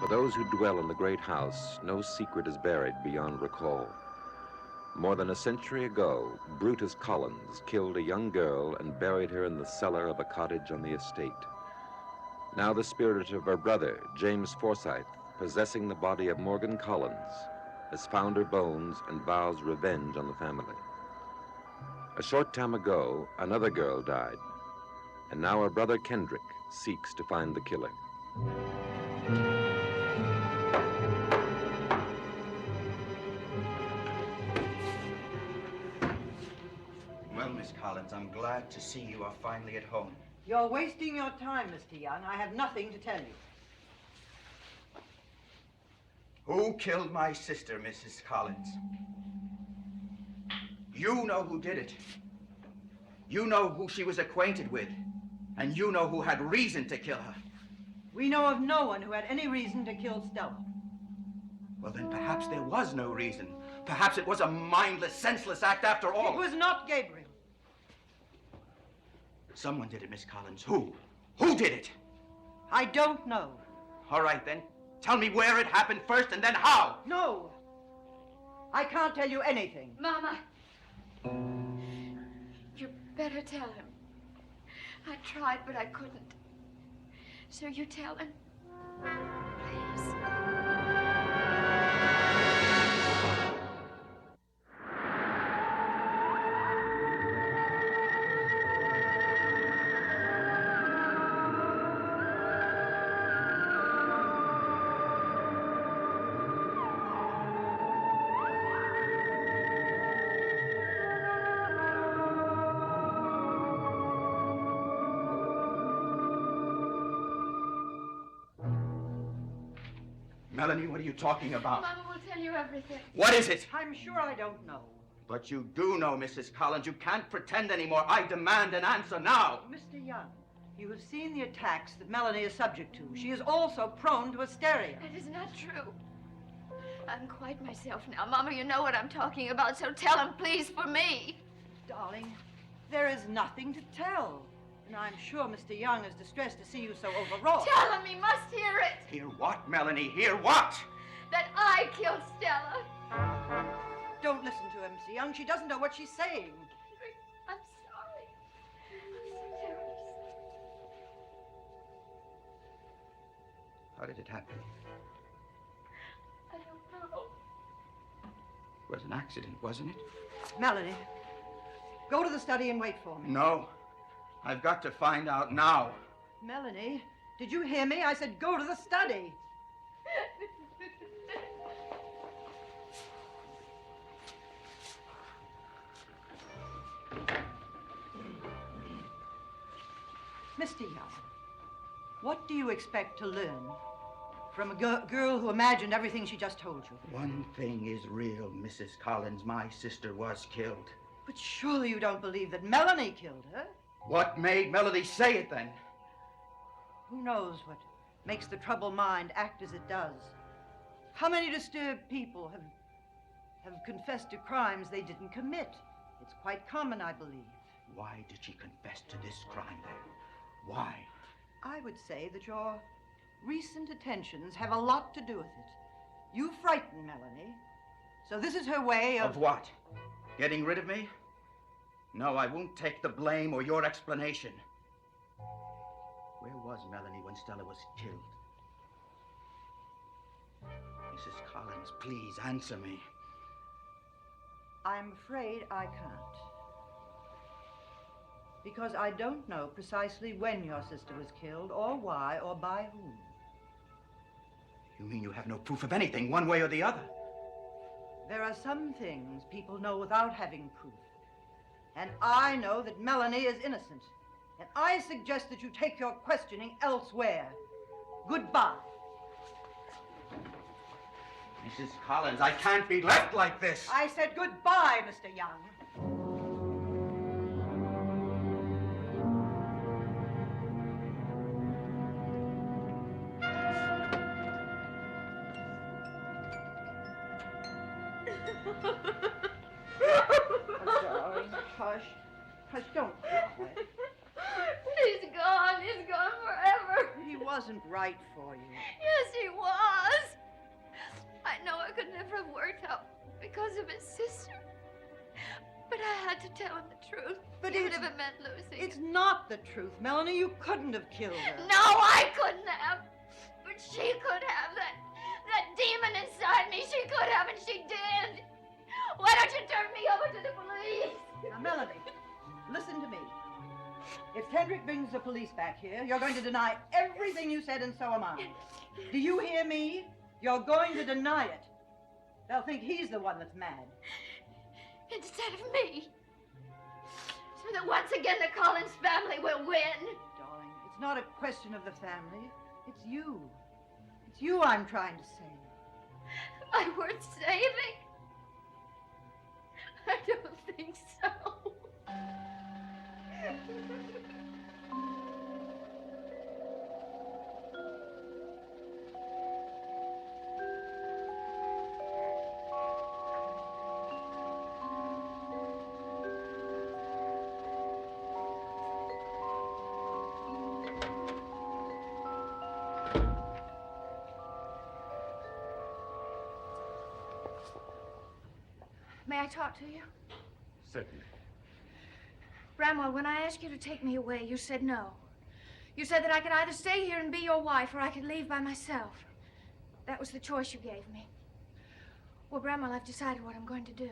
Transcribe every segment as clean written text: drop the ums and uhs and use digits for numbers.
those who dwell in the great house, no secret is buried beyond recall. More than a century ago, Brutus Collins killed a young girl and buried her in the cellar of a cottage on the estate. Now the spirit of her brother, James Forsyth, possessing the body of Morgan Collins, has found her bones and vows revenge on the family. A short time ago, another girl died, and now her brother Kendrick seeks to find the killer. Well, Miss Collins, I'm glad to see you are finally at home. You're wasting your time, Mr. Young. I have nothing to tell you. Who killed my sister, Mrs. Collins? You know who did it. You know who she was acquainted with. And you know who had reason to kill her. We know of no one who had any reason to kill Stella. Well, then perhaps there was no reason. Perhaps it was a mindless, senseless act after all. It was not Gabriel. Someone did it, Miss Collins. Who? Who did it? I don't know. All right, then. Tell me where it happened first and then how. No. I can't tell you anything. Mama, you better tell him. I tried, but I couldn't. So you tell him. Please. Melanie, what are you talking about? Mama will tell you everything. What is it? I'm sure I don't know. But you do know, Mrs. Collins. You can't pretend anymore. I demand an answer now. Mr. Young, you have seen the attacks that Melanie is subject to. She is also prone to hysteria. That is not true. I'm quite myself now. Mama, you know what I'm talking about, so tell him, please, for me. Darling, there is nothing to tell. And I'm sure Mr. Young is distressed to see you so overwrought. Tell him, he must hear it. Hear what, Melanie? Hear what? That I killed Stella. Don't listen to her, Mr. Young. She doesn't know what she's saying. I'm sorry. I'm so terribly sorry. How did it happen? I don't know. It was an accident, wasn't it? Melanie, go to the study and wait for me. No. I've got to find out now. Melanie, did you hear me? I said go to the study. Mr. Young, what do you expect to learn from a girl who imagined everything she just told you? One thing is real, Mrs. Collins. My sister was killed. But surely you don't believe that Melanie killed her? What made Melody say it, then? Who knows what makes the troubled mind act as it does? How many disturbed people have confessed to crimes they didn't commit? It's quite common, I believe. Why did she confess to this crime, then? Why? I would say that your recent attentions have a lot to do with it. You frightened Melanie, so this is her way of... Of what? Getting rid of me? No, I won't take the blame or your explanation. Where was Melanie when Stella was killed? Mrs. Collins, please answer me. I'm afraid I can't. Because I don't know precisely when your sister was killed, or why, or by whom. You mean you have no proof of anything, one way or the other? There are some things people know without having proof. And I know that Melanie is innocent. And I suggest that you take your questioning elsewhere. Goodbye. Mrs. Collins, I can't be left like this. I said goodbye, Mr. Young. Darling, hush. Hush, don't cry. He's gone. He's gone forever. He was wasn't right for you. Yes, he was. I know I could never have worked out because of his sister. But I had to tell him the truth. But even it's- if it meant losing. It's not the truth, Melanie. You couldn't have killed her. No, I couldn't have. But she could have. That demon inside me, she could have, and she did. Why don't you turn me over to the police? Now, Melanie, listen to me. If Kendrick brings the police back here, you're going to deny everything you said, and so am I. Do you hear me? You're going to deny it. They'll think he's the one that's mad. Instead of me. So that once again the Collins family will win. Darling, it's not a question of the family. It's you. It's you I'm trying to save. Am I worth saving? I don't think so. May I talk to you? Certainly. Bramwell, when I asked you to take me away, you said no. You said that I could either stay here and be your wife or I could leave by myself. That was the choice you gave me. Well, Bramwell, I've decided what I'm going to do.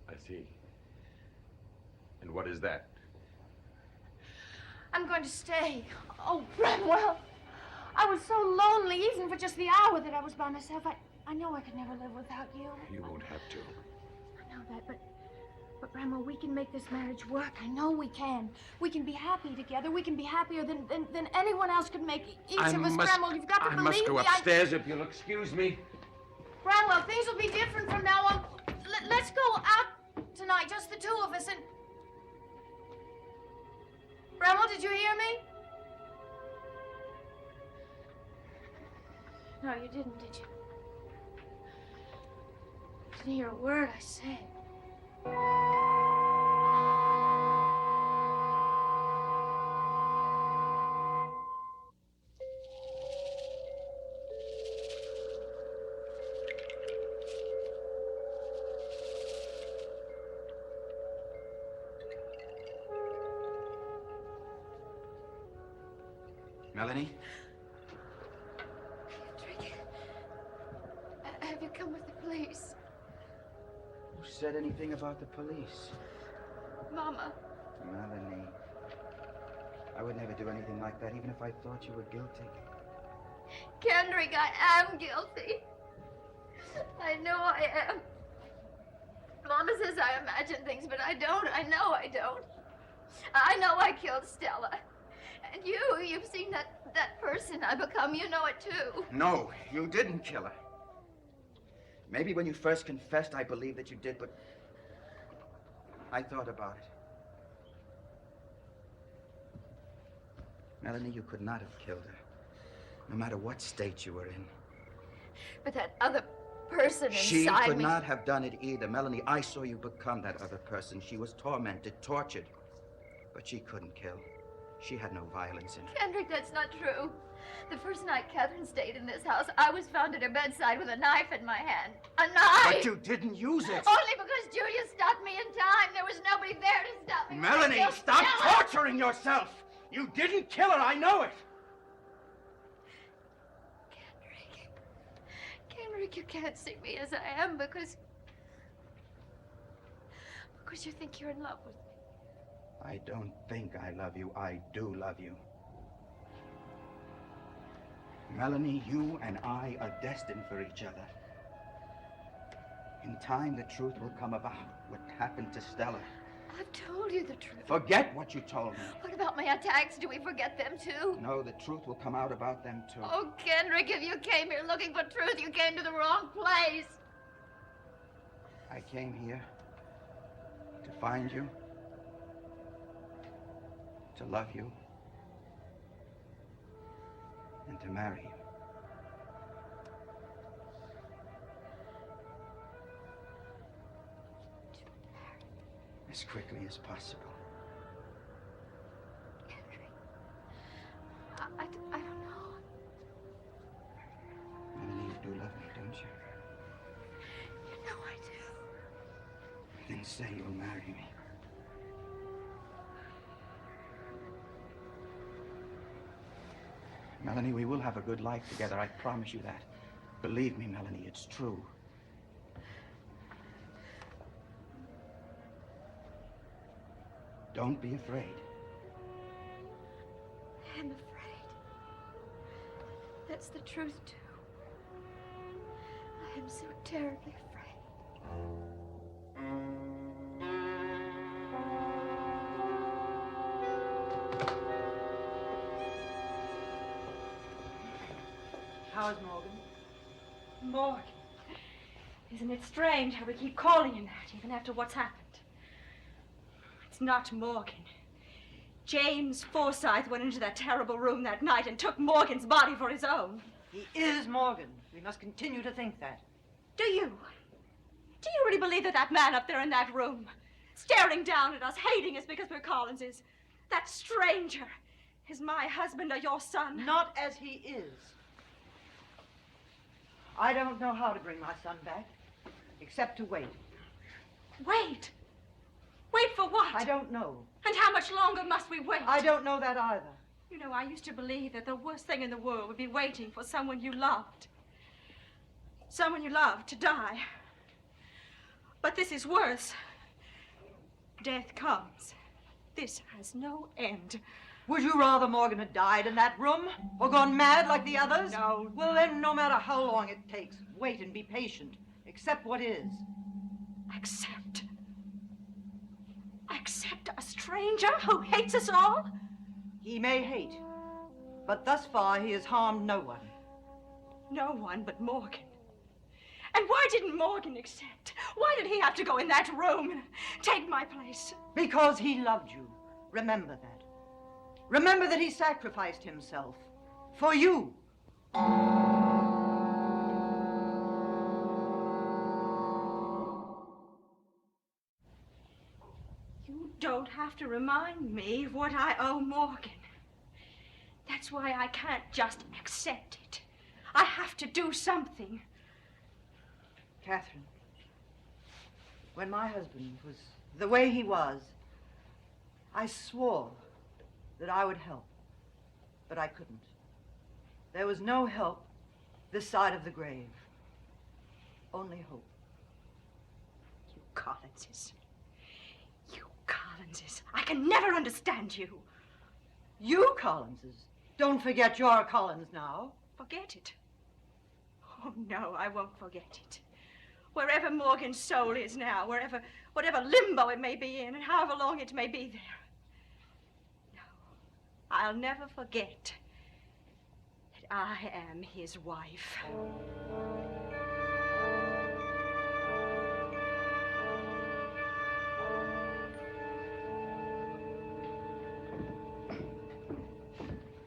I see. And what is that? I'm going to stay. Oh, Bramwell, I was so lonely, even for just the hour that I was by myself. I know I could never live without you. You won't have to. I know that, but Bramwell, we can make this marriage work. I know we can. We can be happy together. We can be happier than anyone else could make. Each of us, Bramwell, you've got to believe me. I must go upstairs if you'll excuse me. Bramwell, things will be different from now on. Let's go out tonight, just the two of us, and... Bramwell, did you hear me? No, you didn't, did you? Didn't hear a word I said. Melanie? Kendrick, have you come with the police? Who said anything about the police? Mama. Melanie. I would never do anything like that, even if I thought you were guilty. Kendrick, I am guilty. I know I am. Mama says I imagine things, but I don't. I know I don't. I know I killed Stella. And you've seen that person I become. You know it too. No, you didn't kill her. Maybe when you first confessed, I believed that you did, but I thought about it. Melanie, you could not have killed her, no matter what state you were in. But that other person inside She could me... not have done it either. Melanie, I saw you become that other person. She was tormented, tortured, but she couldn't kill. She had no violence in her. Kendrick, that's not true. The first night Catherine stayed in this house, I was found at her bedside with a knife in my hand. A knife! But you didn't use it. Only because Julia stopped me in time. There was nobody there to stop me. Melanie, I stop Stella. torturing yourself. You didn't kill her, I know it. Kendrick, you can't see me as I am because you think you're in love with me. I don't think I love you. I do love you. Melanie, you and I are destined for each other. In time, the truth will come about. What happened to Stella? I've told you the truth. Forget what you told me. What about my attacks? Do we forget them too? No, the truth will come out about them too. Oh, Kendrick, if you came here looking for truth, you came to the wrong place. I came here to find you, to love you, and to marry you. As quickly as possible. Kendrick, I don't know. Please say you'll marry me. Melanie, we will have a good life together. I promise you that. Believe me, Melanie, it's true. Don't be afraid. I'm afraid. That's the truth, too. I am so terribly afraid. How's Morgan? Morgan. Isn't it strange how we keep calling him that, even after what's happened? It's not Morgan. James Forsyth went into that terrible room that night and took Morgan's body for his own. He is Morgan. We must continue to think that. Do you? Do you really believe that that man up there in that room, staring down at us, hating us because we're Collinses, that stranger, is my husband or your son? Not as he is. I don't know how to bring my son back, except to wait. Wait? Wait for what? I don't know. And how much longer must we wait? I don't know that either. You know, I used to believe that the worst thing in the world would be waiting for someone you loved. Someone you loved to die. But this is worse. Death comes. This has no end. Would you rather Morgan had died in that room? Or gone mad like the others? No. Well, then, no matter how long it takes, wait and be patient. Accept what is. Accept? Accept a stranger who hates us all? He may hate, but thus far he has harmed no one. No one but Morgan. And why didn't Morgan accept? Why did he have to go in that room and take my place? Because he loved you. Remember that. Remember that he sacrificed himself for you. You don't have to remind me of what I owe Morgan. That's why I can't just accept it. I have to do something. Catherine, when my husband was the way he was, I swore that I would help, but I couldn't. There was no help this side of the grave. Only hope. You Collinses. You Collinses. I can never understand you. You Collinses. Don't forget you're Collins now. Forget it. Oh, no, I won't forget it. Wherever Morgan's soul is now, whatever limbo it may be in, and however long it may be there. I'll never forget that I am his wife.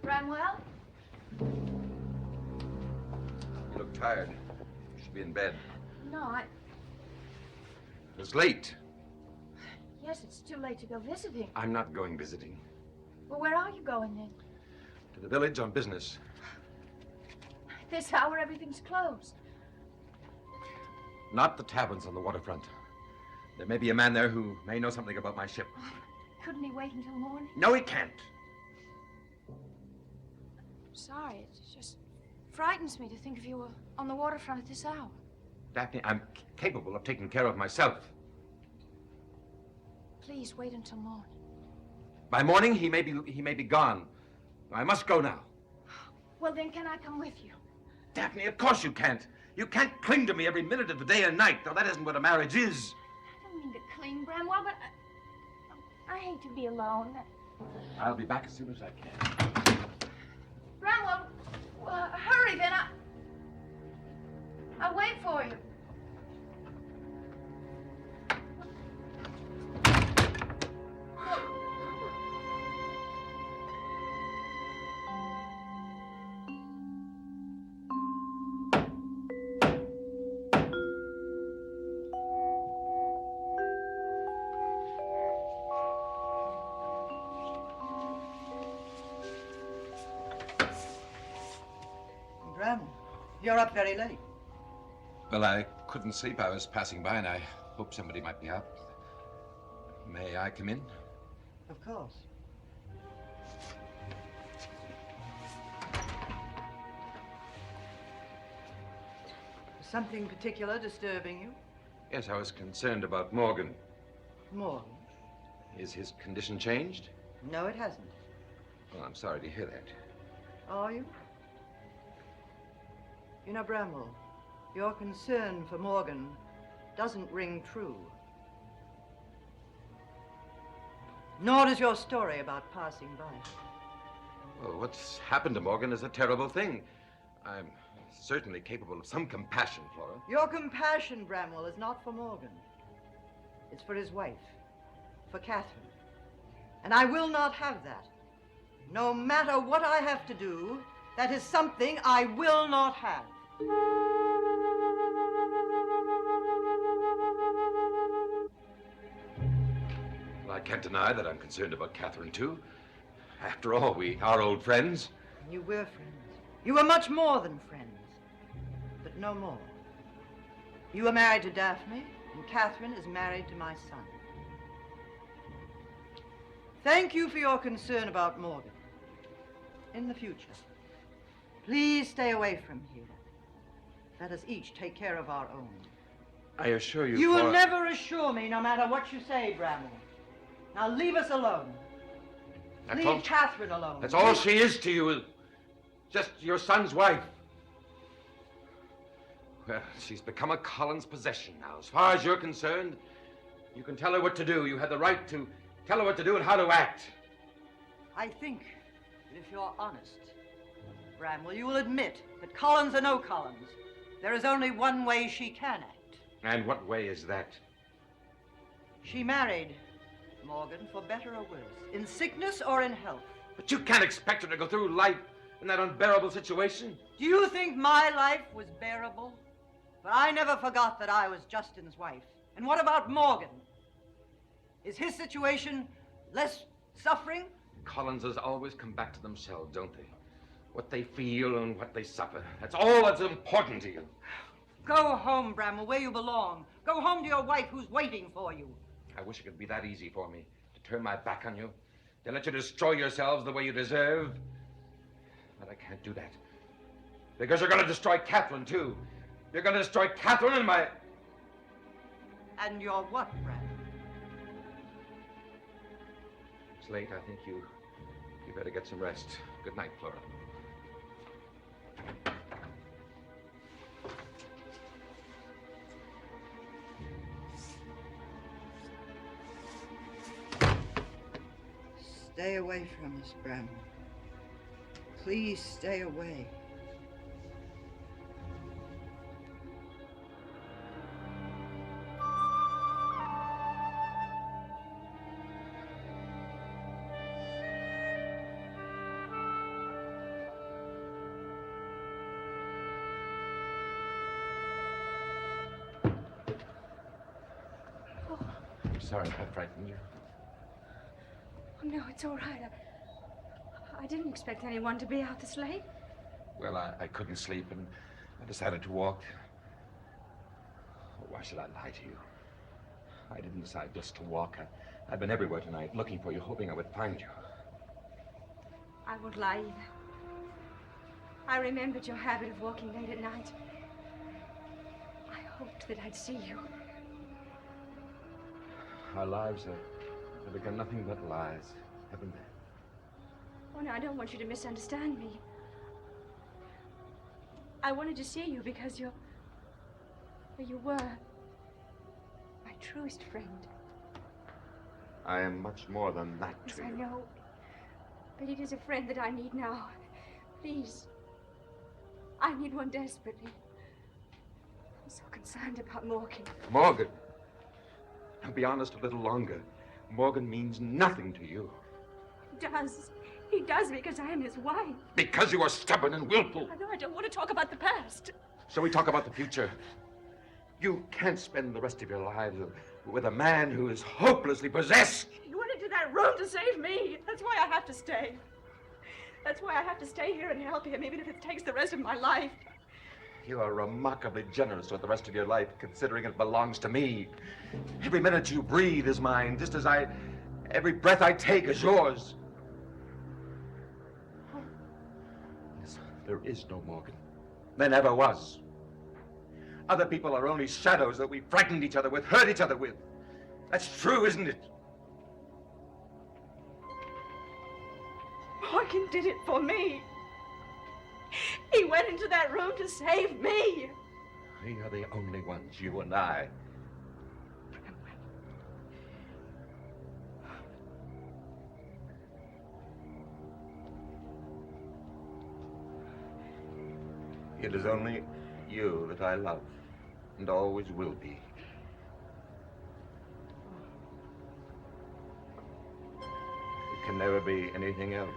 Bramwell? You look tired. You should be in bed. No, It's late. Yes, it's too late to go visiting. I'm not going visiting. Well, where are you going then? To the village on business. This hour, everything's closed. Not the taverns on the waterfront. There may be a man there who may know something about my ship. Couldn't he wait until morning? No, he can't. Sorry, it just frightens me to think of you on the waterfront at this hour. Daphne, I'm capable of taking care of myself. Please wait until morning. By morning, he may be gone. I must go now. Well, then, can I come with you? Daphne, of course you can't. You can't cling to me every minute of the day and night. Now, that isn't what a marriage is. I don't mean to cling, Bramwell, but I hate to be alone. I'll be back as soon as I can. Bramwell, hurry then. I'll wait for you. Bramwell, you're up very late. Well, I couldn't sleep. I was passing by, and I hoped somebody might be out. May I come in? Of course. Something particular disturbing you? Yes, I was concerned about Morgan. Morgan? Is his condition changed? No, it hasn't. Well, I'm sorry to hear that. Are you? You know, Bramwell, your concern for Morgan doesn't ring true. Nor does your story about passing by. Well, what's happened to Morgan is a terrible thing. I'm certainly capable of some compassion, Flora. Your compassion, Bramwell, is not for Morgan. It's for his wife, for Catherine. And I will not have that. No matter what I have to do, that is something I will not have. Well, I can't deny that I'm concerned about Catherine, too. After all, we are old friends. You were friends. You were much more than friends. But no more. You were married to Daphne, and Catherine is married to my son. Thank you for your concern about Morgan. In the future, please stay away from here. Let us each take care of our own. I assure you, You will Flora... never assure me, no matter what you say, Bramwell. Now leave us alone. That's Leave all- Catherine alone. That's all she is to you, just your son's wife. Well, she's become a Collins possession now. As far as you're concerned, you can tell her what to do. You have the right to tell her what to do and how to act. I think that if you're honest, Bramwell, you will admit that Collins or no Collins, there is only one way she can act. And what way is that? She married Morgan for better or worse, in sickness or in health. But you can't expect her to go through life in that unbearable situation. Do you think my life was bearable? But I never forgot that I was Justin's wife. And what about Morgan? Is his situation less suffering? Collinses always come back to themselves, don't they? What they feel and what they suffer. That's all that's important to you. Go home, Bramwell, where you belong. Go home to your wife who's waiting for you. I wish it could be that easy for me to turn my back on you, to let you destroy yourselves the way you deserve. But I can't do that. Because you're going to destroy Catherine, too. You're going to destroy Catherine and my... And your what, Bramwell? It's late. I think you better get some rest. Good night, Flora. Stay away from us, Bramwell. Please stay away. I'm sorry if I frightened you. Oh, no, it's all right. I didn't expect anyone to be out this late. Well, I couldn't sleep, and I decided to walk. Why should I lie to you? I didn't decide just to walk. I've been everywhere tonight, looking for you, hoping I would find you. I won't lie either. I remembered your habit of walking late at night. I hoped that I'd see you. Our lives have become nothing but lies, haven't they? Oh, no, I don't want you to misunderstand me. I wanted to see you because you were my truest friend. I am much more than that Yes, to I you. know. But it is a friend that I need now. Please. I need one desperately. I'm so concerned about Morgan. Morgan. Now, be honest a little longer. Morgan means nothing to you. He does. He does because I am his wife. Because you are stubborn and willful. I know I don't want to talk about the past. So we talk about the future. You can't spend the rest of your lives with a man who is hopelessly possessed. You went into that room to save me. That's why I have to stay. That's why I have to stay here and help him, even if it takes the rest of my life. You are remarkably generous with the rest of your life, considering it belongs to me. Every minute you breathe is mine, just as every breath I take is yours. Yes, there is no Morgan. There never was. Other people are only shadows that we frightened each other with, hurt each other with. That's true, isn't it? Morgan did it for me. He went into that room to save me. We are the only ones, you and I. It is only you that I love, and always will be. It can never be anything else.